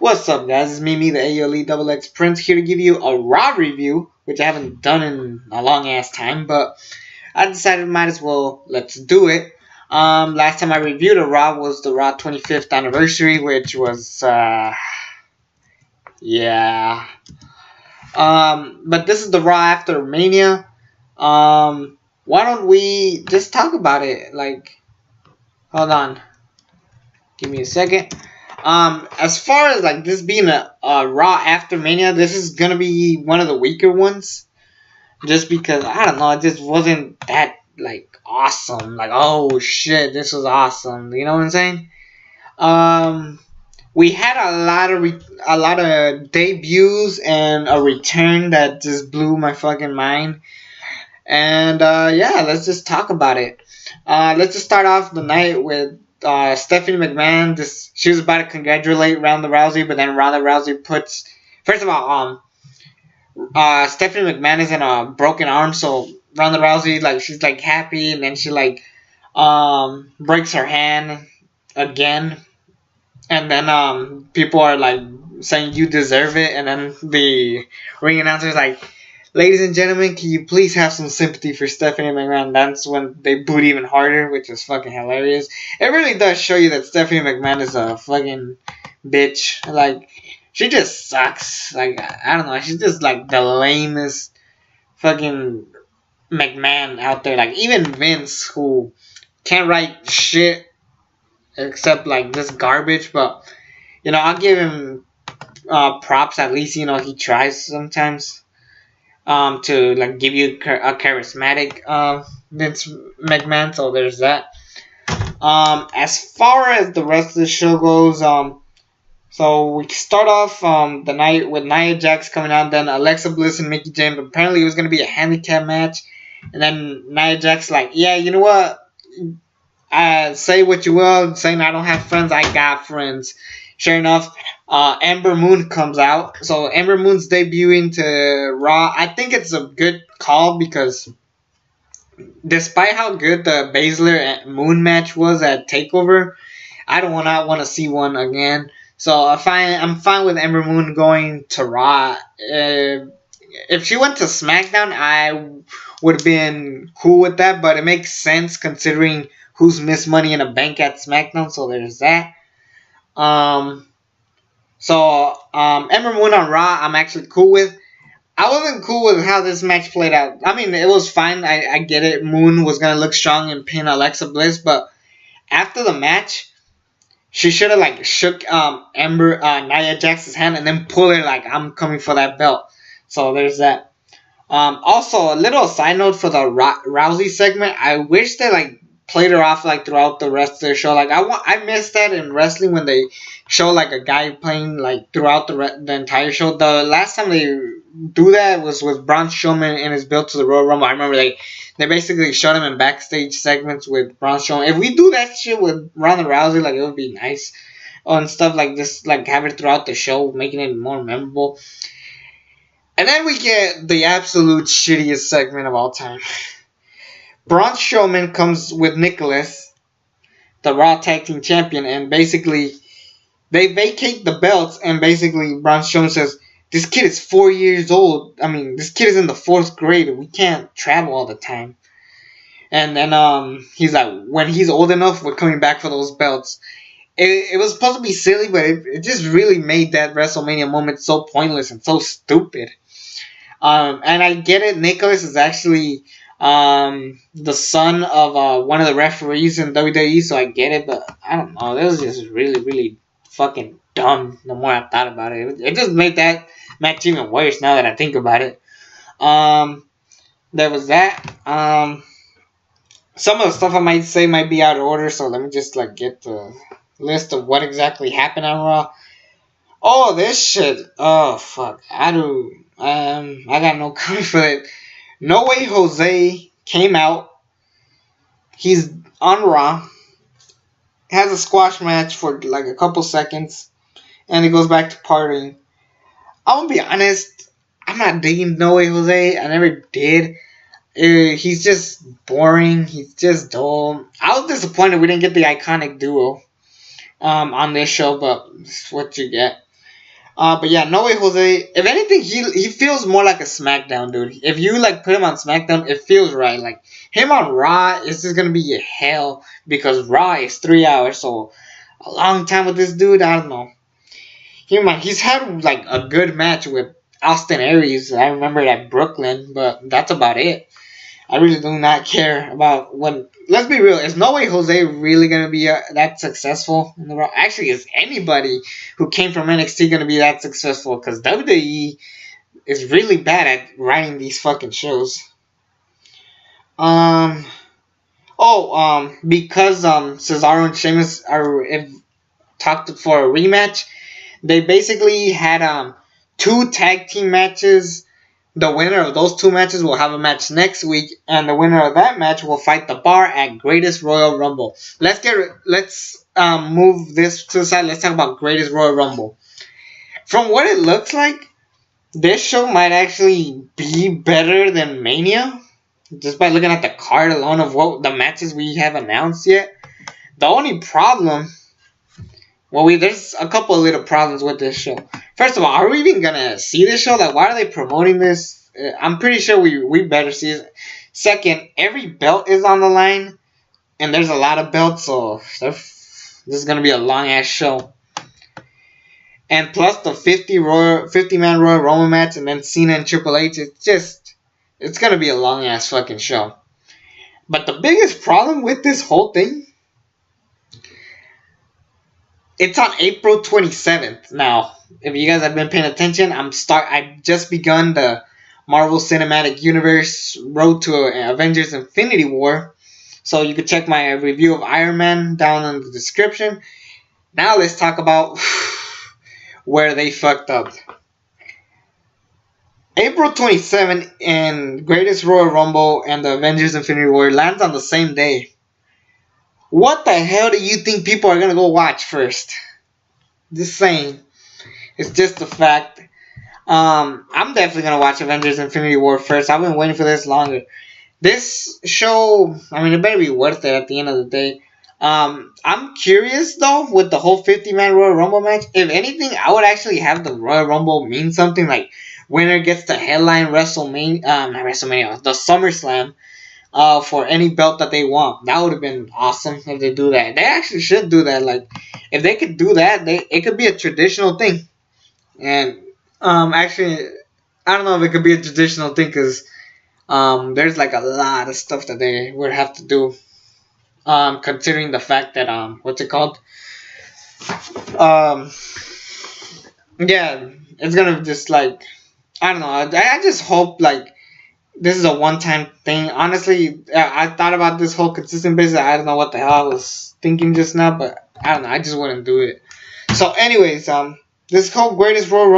What's up, guys? It's me, the AOLE Double X Prince, here to give you a Raw review, which I haven't done in a long ass time, but I decided might as well let's do it. Last time I reviewed a Raw was the Raw 25th anniversary, which was yeah. But this is the Raw after Mania. Why don't we just talk about it? Hold on, give me a second. As far as this being a Raw after Mania, this is gonna be one of the weaker ones, just because I don't know, it just wasn't that awesome. Oh shit, this was awesome. You know what I'm saying? We had a lot of debuts and a return that just blew my fucking mind. And yeah, let's just talk about it. Let's just start off the night with Stephanie McMahon. She was about to congratulate Ronda Rousey, but then Ronda Rousey puts. First of all, Stephanie McMahon is in a broken arm, so Ronda Rousey she's happy, and then she breaks her hand again, and then people are saying you deserve it, and then the ring announcer's like, ladies and gentlemen, can you please have some sympathy for Stephanie McMahon? That's when they boot even harder, which is fucking hilarious. It really does show you that Stephanie McMahon is a fucking bitch. She just sucks. I don't know. She's just the lamest fucking McMahon out there. Even Vince, who can't write shit except this garbage. But, I'll give him props. At least, he tries sometimes. To give you a charismatic Vince McMahon, so there's that. As far as the rest of the show goes, so we start off the night with Nia Jax coming out, then Alexa Bliss and Mickie James. Apparently, it was gonna be a handicap match, and then Nia Jax yeah, you know what? Say what you will, saying I don't have friends, I got friends. Sure enough, Ember Moon comes out. So Ember Moon's debuting to Raw. I think it's a good call because despite how good the Baszler and Moon match was at TakeOver, I don't want to see one again. So I'm fine with Ember Moon going to Raw. If she went to SmackDown, I would have been cool with that. But it makes sense considering who's missed Money in a Bank at SmackDown. So there's that. Ember Moon on Raw, I'm actually cool with. I wasn't cool with how this match played out. I mean, it was fine. I get it. Moon was gonna look strong and pin Alexa Bliss, but after the match, she should have shook Nia Jax's hand and then pull her I'm coming for that belt. So there's that. Also, a little side note for the Rousey segment. I wish they played her off throughout the rest of the show. I missed that in wrestling when they show a guy playing throughout the entire show. The last time they do that was with Braun Strowman in his build to the Royal Rumble. I remember they basically showed him in backstage segments with Braun Strowman. If we do that shit with Ronda Rousey, it would be nice. And stuff like this, have it throughout the show, making it more memorable. And then we get the absolute shittiest segment of all time. Braun Strowman comes with Nicholas, the Raw Tag Team Champion, and basically they vacate the belts, and basically Braun Strowman says, this kid is 4 years old. I mean, this kid is in the 4th grade. We can't travel all the time. And then he's like, when he's old enough, we're coming back for those belts. It was supposed to be silly, but it just really made that WrestleMania moment so pointless and so stupid. And I get it. Nicholas is actually the son of one of the referees in WWE, so I get it, but I don't know. That was just really, really fucking dumb the more I thought about it. It just made that match even worse now that I think about it. There was that. Some of the stuff I might say might be out of order, so let me just get the list of what exactly happened on Raw. Oh, this shit. Oh, fuck. I got no comment for it. No Way Jose came out. He's on Raw. Has a squash match for a couple seconds. And he goes back to partying. I'm gonna be honest. I'm not digging No Way Jose. I never did. He's just boring. He's just dull. I was disappointed we didn't get the iconic duo on this show, but it's what you get. But yeah, No Way Jose. If anything, he feels more like a SmackDown dude. If you like put him on SmackDown, it feels right. Like him on Raw is just gonna be a hell because Raw is 3 hours, so a long time with this dude. I don't know. He's had like a good match with Austin Aries. I remember it at Brooklyn, but that's about it. I really do not care about when. Let's be real. Is No Way Jose really gonna be that successful in the Raw? Actually, is anybody who came from NXT gonna be that successful? Because WWE is really bad at writing these fucking shows. Um. Because Cesaro and Sheamus are if talked for a rematch. They basically had 2 tag team matches. The winner of those 2 matches will have a match next week, and the winner of that match will fight the Bar at Greatest Royal Rumble. Let's move this to the side. Let's talk about Greatest Royal Rumble. From what it looks like, this show might actually be better than Mania, just by looking at the card alone of what the matches we have announced yet. The only problem. Well, there's a couple of little problems with this show. First of all, are we even gonna see this show? Like, why are they promoting this? I'm pretty sure we better see it. Second, every belt is on the line, and there's a lot of belts, so this is gonna be a long ass show. And plus the 50-man Royal Rumble match, and then Cena and Triple H. It's gonna be a long ass fucking show. But the biggest problem with this whole thing. It's on April 27th now. If you guys have been paying attention, I've just begun the Marvel Cinematic Universe Road to Avengers Infinity War. So you can check my review of Iron Man down in the description. Now let's talk about where they fucked up. April 27th and Greatest Royal Rumble and the Avengers Infinity War lands on the same day. What the hell do you think people are gonna go watch first? Just saying. It's just a fact. I'm definitely gonna watch Avengers Infinity War first. I've been waiting for this longer. This show, I mean, it better be worth it at the end of the day. I'm curious though with the whole 50-man Royal Rumble match. If anything, I would actually have the Royal Rumble mean something like winner gets to headline WrestleMania, not WrestleMania, the SummerSlam. For any belt that they want. That would have been awesome if they do that. They actually should do that. Like, if they could do that, it could be a traditional thing. And actually, I don't know if it could be a traditional thing because there's like a lot of stuff that they would have to do. Considering the fact that what's it called? Yeah, it's gonna just like I don't know. I just hope like. This is a one-time thing. Honestly, I thought about this whole consistent business. I don't know what the hell I was thinking just now, but I don't know. I just wouldn't do it. So, anyways, this whole Greatest Royal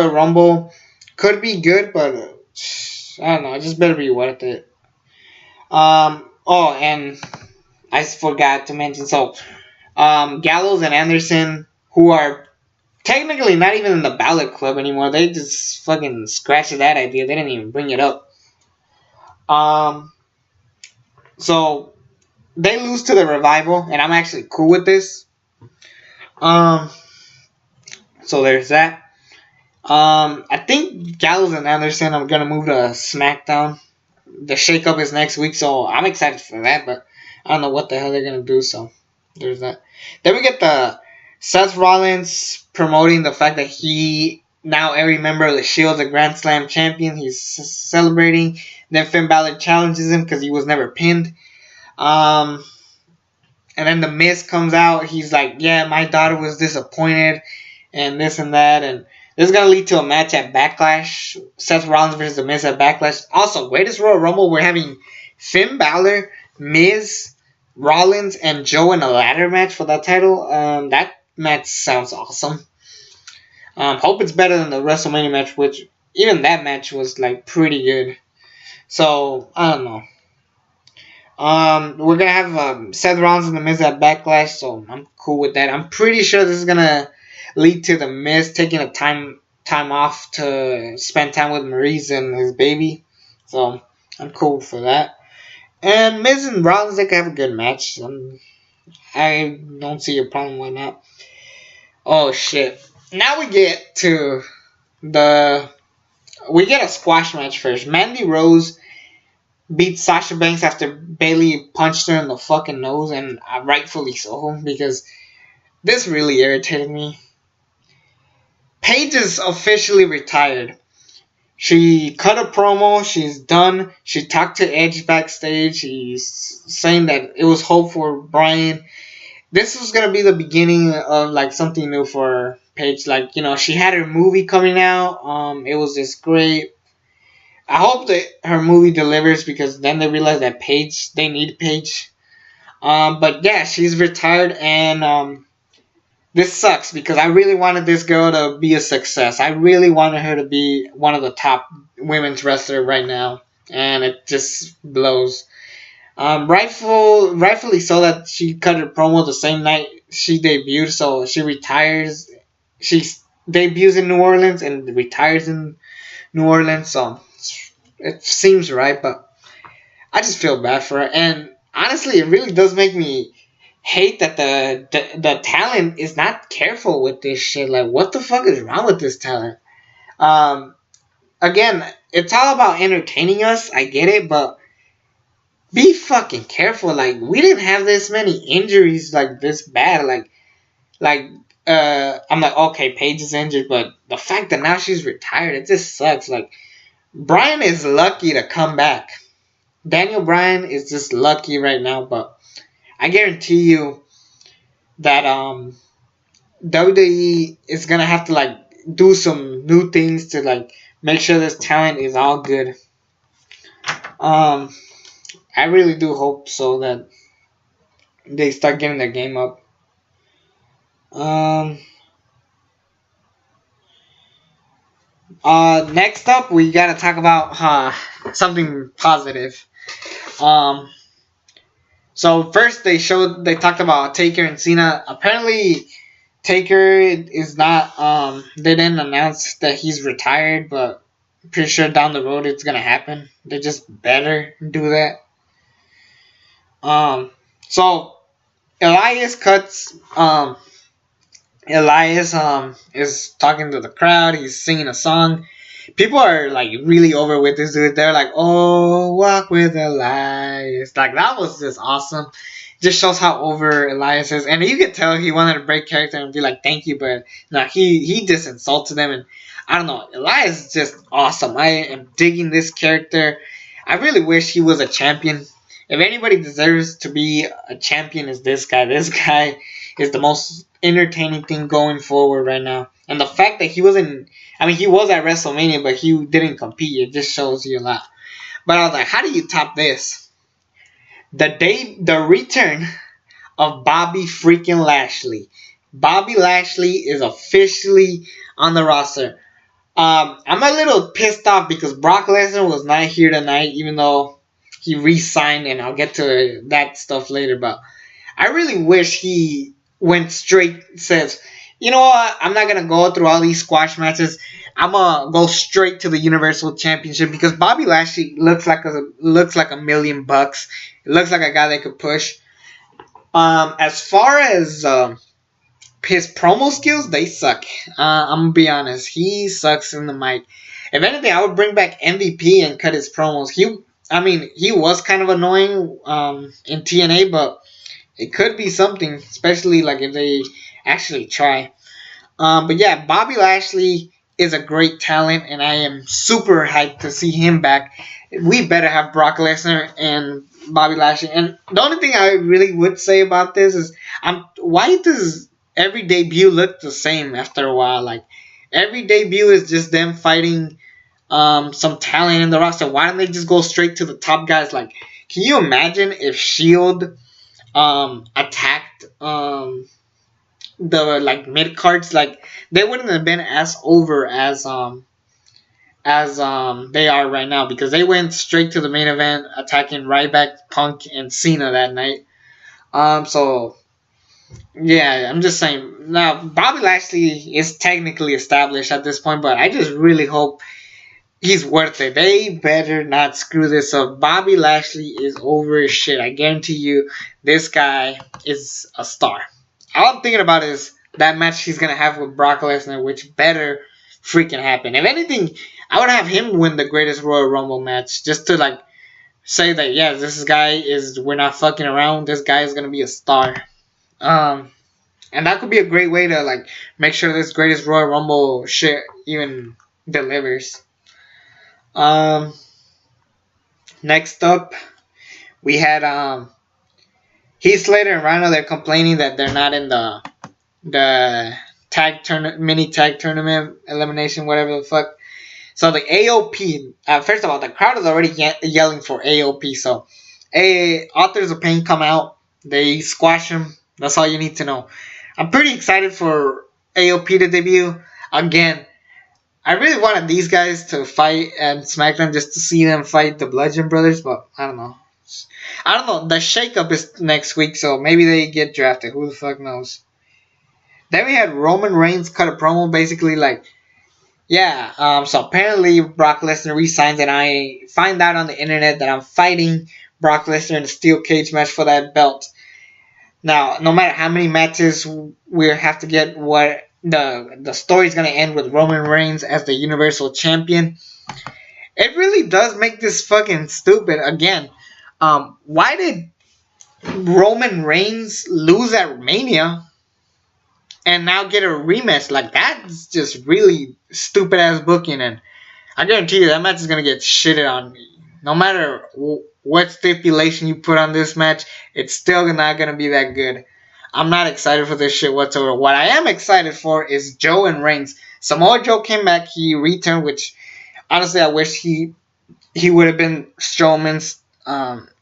Rumble could be good, but I don't know. It just better be worth it. Oh, and I forgot to mention. So, Gallows and Anderson, who are technically not even in the ballot club anymore. They just fucking scratched that idea. They didn't even bring it up. So they lose to the Revival, and I'm actually cool with this. So there's that. I think Gallows and Anderson I'm gonna move to SmackDown. The shakeup is next week, so I'm excited for that, but I don't know what the hell they're gonna do, so there's that. Then we get the Seth Rollins promoting the fact that he now every member of the Shield is a Grand Slam champion. He's celebrating. Then Finn Balor challenges him because he was never pinned. And then The Miz comes out. He's like, yeah, my daughter was disappointed and this and that. And this is going to lead to a match at Backlash. Seth Rollins versus The Miz at Backlash. Also, Greatest Royal Rumble, we're having Finn Balor, Miz, Rollins, and Joe in a ladder match for that title. That match sounds awesome. Hope it's better than the WrestleMania match, which even that match was like pretty good. So I don't know. We're gonna have Seth Rollins and The Miz at Backlash, so I'm cool with that. I'm pretty sure this is gonna lead to The Miz taking a time off to spend time with Maurice and his baby. So I'm cool for that. And Miz and Rollins, they can have a good match. I don't see a problem. Why not? Oh shit! now we get to the we get a squash match first. Mandy Rose beat Sasha Banks after Bayley punched her in the fucking nose, and rightfully so, because this really irritated me. Paige is officially retired. She cut a promo. She's done. She talked to Edge backstage. She's saying that it was hope for Bryan. This was gonna be the beginning of like something new for Paige. Like, you know, she had her movie coming out. It was just great. I hope that her movie delivers, because then they realize that they need Paige. But yeah, she's retired, and this sucks because I really wanted this girl to be a success. I really wanted her to be one of the top women's wrestlers right now, and it just blows. Rightfully so that she cut her promo the same night she debuted, so she retires. She debuts in New Orleans and retires in New Orleans, so it seems right, but I just feel bad for her. And honestly, it really does make me hate that the talent is not careful with this shit. Like, what the fuck is wrong with this talent? Um, Again, it's all about entertaining us. I get it, but be fucking careful. Like, we didn't have this many injuries like this bad. Like, I'm like, okay, Paige is injured, but the fact that now she's retired, it just sucks. Like, Bryan is lucky to come back. Daniel Bryan is just lucky right now, but I guarantee you that WWE is gonna have to like do some new things to like make sure this talent is all good. Um, I really do hope so that they start getting their game up. Um, Next up, we gotta talk about something positive. Um, so first they talked about Taker and Cena. Apparently, Taker is not. They didn't announce that he's retired, but pretty sure down the road it's gonna happen. They just better do that. So Elias cuts. Elias is talking to the crowd. He's singing a song. People are like really over with this dude. They're like, "Oh, walk with Elias." Like, that was just awesome. Just shows how over Elias is, and you could tell he wanted to break character and be like, "Thank you," but no, he just insulted them, and I don't know. Elias is just awesome. I am digging this character. I really wish he was a champion. If anybody deserves to be a champion, is this guy. This guy is the most entertaining thing going forward right now. And the fact that he wasn't, I mean, he was at WrestleMania, but he didn't compete. It just shows you a lot. But I was like, how do you top this? The return of Bobby freaking Lashley. Bobby Lashley is officially on the roster. I'm a little pissed off because Brock Lesnar was not here tonight, even though he re-signed, and I'll get to that stuff later. But I really wish he went straight, says, you know what, I'm not going to go through all these squash matches. I'm going to go straight to the Universal Championship, because Bobby Lashley looks like $1 million. It looks like a guy that could push. As far as his promo skills, they suck. I'm going to be honest. He sucks in the mic. If anything, I would bring back MVP and cut his promos. He was kind of annoying in TNA, but it could be something, especially like if they actually try. But yeah, Bobby Lashley is a great talent, and I am super hyped to see him back. We better have Brock Lesnar and Bobby Lashley. And the only thing I really would say about this is, why does every debut look the same after a while? Like, every debut is just them fighting some talent in the roster. Why don't they just go straight to the top guys? Like, can you imagine if Shield attacked the like mid cards? Like, they wouldn't have been as over as they are right now, because they went straight to the main event, attacking Ryback, Punk, and Cena that night. So yeah, I'm just saying. Now, Bobby Lashley is technically established at this point, but I just really hope he's worth it. They better not screw this up. Bobby Lashley is over as shit. I guarantee you, this guy is a star. All I'm thinking about is that match he's gonna have with Brock Lesnar, which better freaking happen. If anything, I would have him win the Greatest Royal Rumble match just to like say that yeah, this guy is we're not fucking around. This guy is gonna be a star. And that could be a great way to like make sure this Greatest Royal Rumble shit even delivers. Next up, we had Heath Slater and Rhino. They're complaining that they're not in the mini tag tournament elimination, whatever the fuck. So the AOP, first of all, the crowd is already yelling for AOP. So, Authors of Pain come out. They squash him. That's all you need to know. I'm pretty excited for AOP to debut. Again, I really wanted these guys to fight at SmackDown just to see them fight the Bludgeon Brothers, but I don't know. The shakeup is next week, so maybe they get drafted. Who the fuck knows? Then we had Roman Reigns cut a promo, basically like, yeah, so apparently Brock Lesnar resigns, and I find out on the internet that I'm fighting Brock Lesnar in a steel cage match for that belt. Now, no matter how many matches we have to get, what the story's going to end with Roman Reigns as the Universal Champion. It really does make this fucking stupid. Again, why did Roman Reigns lose at Mania and now get a rematch? Like, that's just really stupid ass booking, and I guarantee you that match is going to get shitted on. No matter what stipulation you put on this match, it's still not going to be that good. I'm not excited for this shit whatsoever. What I am excited for is Joe and Reigns. Samoa Joe came back. He returned, which honestly I wish he would have been Strowman's.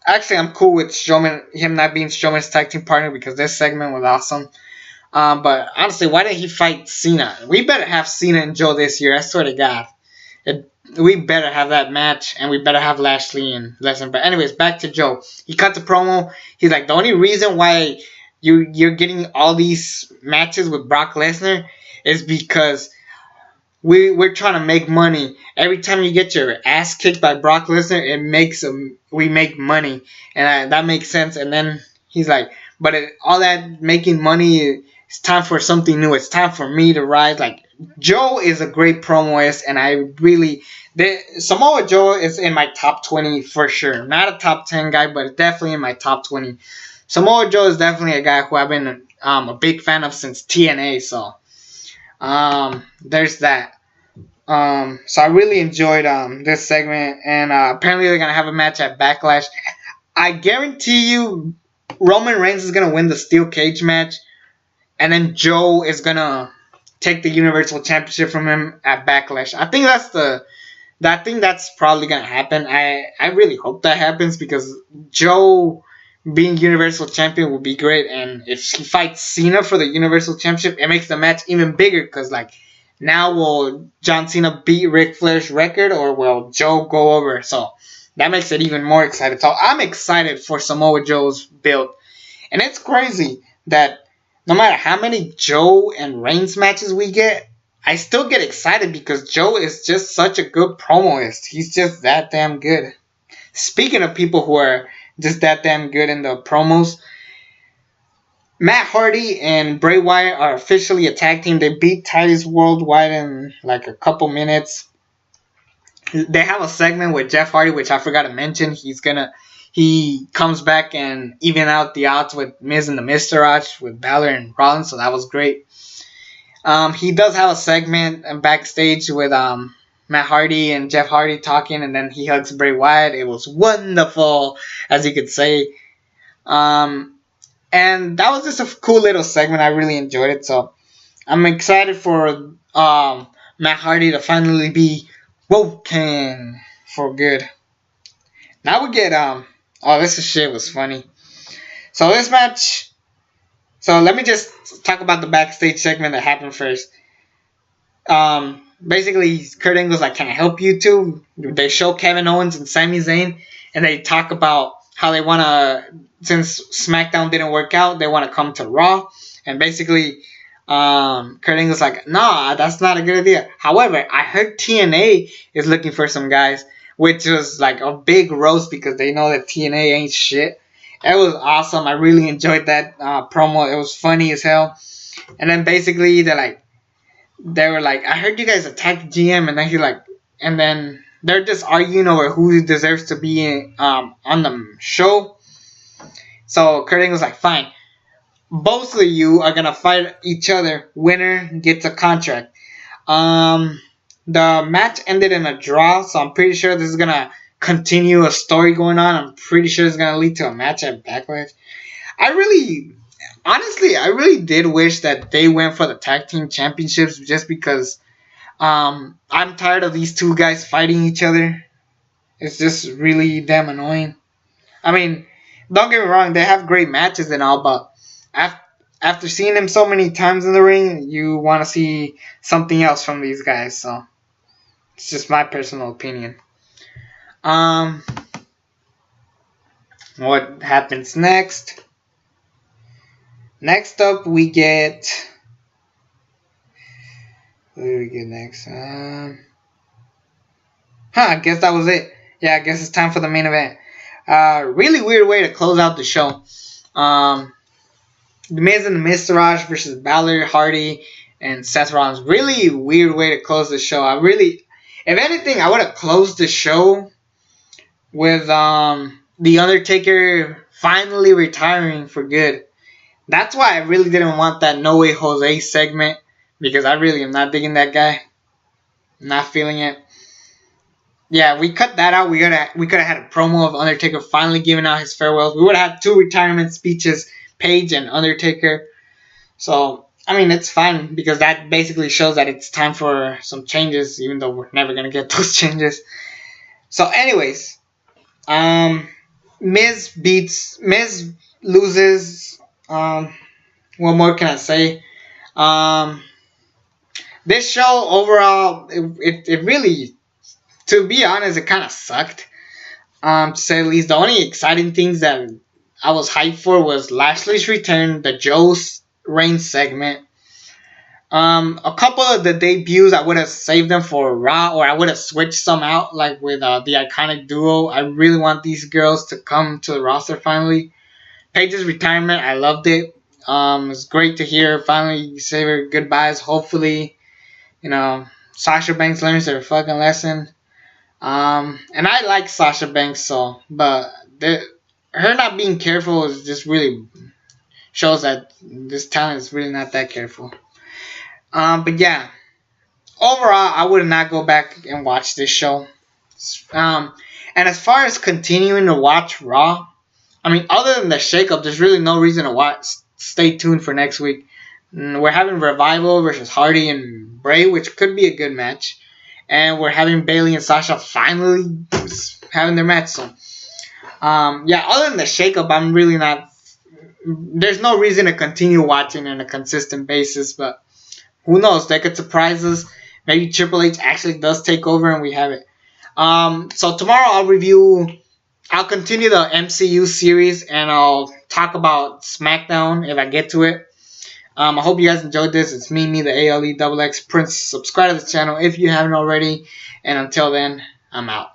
Actually, I'm cool with him not being Strowman's tag team partner because this segment was awesome. But honestly, why didn't he fight Cena? We better have Cena and Joe this year. I swear to God. We better have that match, and we better have Lashley and Lesnar. But anyways, back to Joe. He cut the promo. He's like, the only reason why you're getting all these matches with Brock Lesnar is because we're trying to make money. Every time you get your ass kicked by Brock Lesnar, we make money, and that makes sense. And then he's like, but all that making money, it's time for something new. It's time for me to rise. Like, Joe is a great promoist, and I really Samoa Joe is in my top 20 for sure. Not a top 10 guy, but definitely in my top 20. Samoa Joe is definitely a guy who I've been a big fan of since TNA. So there's that. So I really enjoyed this segment, and apparently they're gonna have a match at Backlash. I guarantee you, Roman Reigns is gonna win the steel cage match, and then Joe is gonna take the Universal Championship from him at Backlash. I think that's probably gonna happen. I really hope that happens because Joe being Universal Champion would be great, and if he fights Cena for the Universal Championship, it makes the match even bigger because like now will John Cena beat Ric Flair's record or will Joe go over? So that makes it even more exciting. So I'm excited for Samoa Joe's build, and it's crazy that no matter how many Joe and Reigns matches we get, I still get excited because Joe is just such a good promoist. He's just that damn good. Speaking of people who are just that damn good in the promos, Matt Hardy and Bray Wyatt are officially a tag team. They beat Titus Worldwide in like a couple minutes. They have a segment with Jeff Hardy, which I forgot to mention. He comes back and even out the odds with Miz and the Miztourage with Balor and Rollins, so that was great. He does have a segment backstage with Matt Hardy and Jeff Hardy talking, and then he hugs Bray Wyatt. It was wonderful, as you could say. And that was just a cool little segment. I really enjoyed it, so I'm excited for Matt Hardy to finally be woken for good. Now we get this shit was funny. So this match. So let me just talk about the backstage segment that happened first. Basically, Kurt Angle's like, "Can I help you two?" They show Kevin Owens and Sami Zayn, and they talk about how they want to, since SmackDown didn't work out, they want to come to Raw. And basically, Kurt Angle's like, "Nah, that's not a good idea." However, I heard TNA is looking for some guys, which was like a big roast because they know that TNA ain't shit. It was awesome. I really enjoyed that promo. It was funny as hell. And then basically they were like, I heard you guys attacked GM, and then and then they're just arguing over who deserves to be on the show. So Kurt Angle was like, fine, both of you are gonna fight each other. Winner gets a contract. The match ended in a draw, so I'm pretty sure this is gonna continue a story going on. I'm pretty sure it's gonna lead to a match at Backlash. Honestly, I really did wish that they went for the tag team championships, just because I'm tired of these two guys fighting each other. It's just really damn annoying. I mean, don't get me wrong, they have great matches and all, but after seeing them so many times in the ring, you want to see something else from these guys. So it's just my personal opinion. What happens next? Next up, we get... What do we get next? I guess that was it. Yeah, I guess it's time for the main event. Really weird way to close out the show. The Miz and the Miztourage versus Balor, Hardy, and Seth Rollins. Really weird way to close the show. If anything, I would have closed the show with The Undertaker finally retiring for good. That's why I really didn't want that No Way Jose segment, because I really am not digging that guy. Not feeling it. Yeah, we cut that out. We could have had a promo of Undertaker finally giving out his farewells. We would have had 2 retirement speeches, Paige and Undertaker. So, I mean, it's fine, because that basically shows that it's time for some changes, even though we're never going to get those changes. So, anyways, Miz loses. What more can I say? This show overall, it really, to be honest, it kind of sucked. To say the least, the only exciting things that I was hyped for was Lashley's return, the Joe's Reigns segment. A couple of the debuts, I would have saved them for Raw, or I would have switched some out, like with the Iconic Duo. I really want these girls to come to the roster finally. Paige's retirement, I loved it. It's great to hear finally say her goodbyes. Hopefully, Sasha Banks learns her fucking lesson. And I like Sasha Banks, but her not being careful is just really shows that this talent is really not that careful. But yeah, overall, I would not go back and watch this show. And as far as continuing to watch Raw, I mean, other than the shakeup, there's really no reason to watch. Stay tuned for next week. We're having Revival versus Hardy and Bray, which could be a good match. And we're having Bayley and Sasha finally having their match. So, other than the shakeup, I'm really not... There's no reason to continue watching on a consistent basis, but who knows? They could surprise us. Maybe Triple H actually does take over and we have it. So tomorrow I'll continue the MCU series and I'll talk about SmackDown if I get to it. I hope you guys enjoyed this. It's me, the ALE XX Prince. Subscribe to the channel if you haven't already. And until then, I'm out.